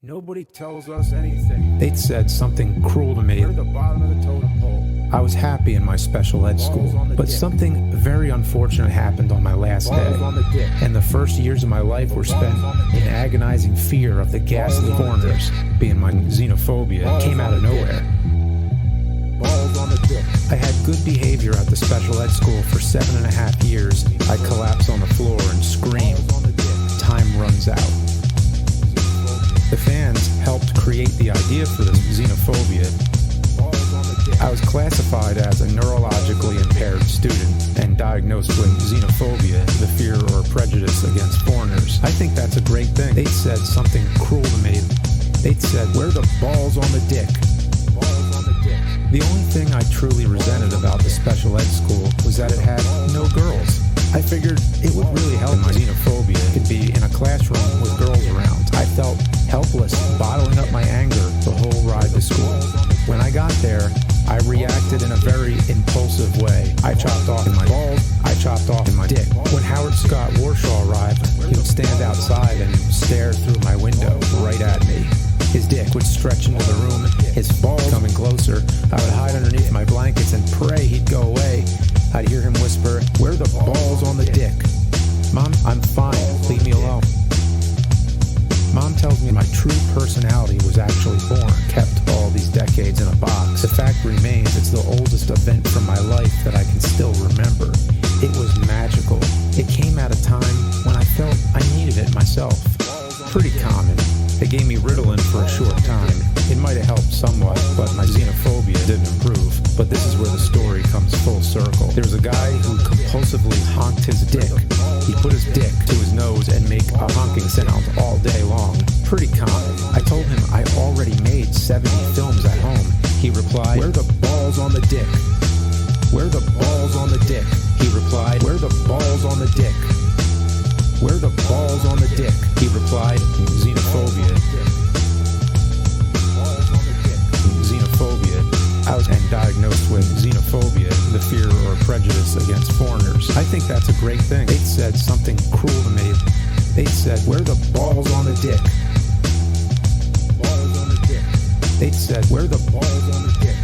Nobody tells us anything. They'd said something cruel to me. We're the bottom of the totem pole. I was happy in my special ed school, but something very unfortunate happened on my last day. And the first years of my life were spent in agonizing fear of the ghastly foreigners, being my xenophobia, came out of nowhere. I had good behavior at the special ed school for 7.5 years. I collapse on the floor and scream. Time runs out. The fans helped create the idea for this xenophobia. I was classified as a neurologically impaired student and diagnosed with xenophobia, the fear or prejudice against foreigners. I think that's a great thing. They'd said something cruel to me. They'd said, "Where the balls on the dick?" The only thing I truly resented about the special ed school was that it had no girls. I figured it would really help my xenophobia could be in a classroom with girls around. I felt helpless, bottling up my anger the whole ride to school. When I got there, I reacted in a very impulsive way. I chopped off my balls, I chopped off my dick. When Howard Scott Warshaw arrived, he would stand outside and stare through my window right at me. His dick would stretch into the room, his balls coming closer. I would hide underneath my blankets and pray he'd go away. I'd hear him whisper, "Where the balls on the dick?" "Mom, I'm fine. Leave me alone." Mom tells me my true personality was actually born, kept all these decades in a box. The fact remains it's the oldest event from my life that I can still remember. It was magical. It came at a time when I felt I needed it myself. Pretty common. They gave me Ritalin for a short time. It might have helped somewhat, but my xenophobia didn't improve. But this is where the story comes full circle. There's a guy who compulsively honked his dick. He put his dick to his nose and make a honking sound all day long. Pretty common. I told him I already made 70 films at home. He replied, "Where the balls on the dick? Where the balls on the dick?" He replied, "Where the balls on the dick? Where the balls on the dick?" He replied, "Xenophobia. Xenophobia." I was diagnosed with xenophobia, the fear or prejudice against foreigners. I think that's a great thing. They'd said something cruel to me. They'd said, "Where the balls on the dick? Balls on the dick." They'd said, "Where the balls on the dick?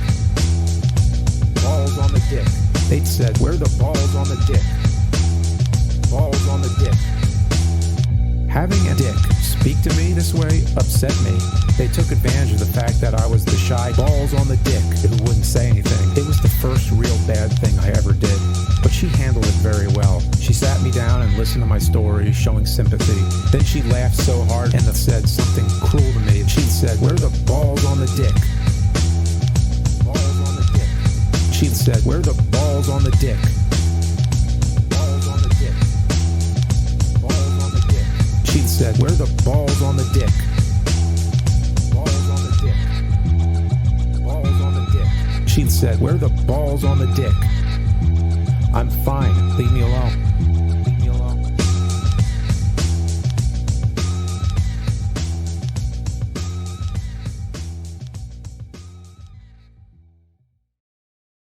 Balls on the dick." They'd said, "Where the balls on the dick? Balls on the dick." Having a dick speak to me this way upset me. They took advantage of the fact that I was the shy balls on the dick who wouldn't say anything. It was the first real bad thing I ever did, but she handled it very well. She sat me down and listened to my story, showing sympathy. Then she laughed so hard and said something cruel to me. She said, "Where the balls on the dick? Balls on the dick." She said, "Where the balls on the dick? Balls on the dick. Balls on the dick." She said, "Where the balls on the dick? Balls on the dick. Balls on the dick." She said, "Where the balls on the dick?" "I'm fine. Leave me alone."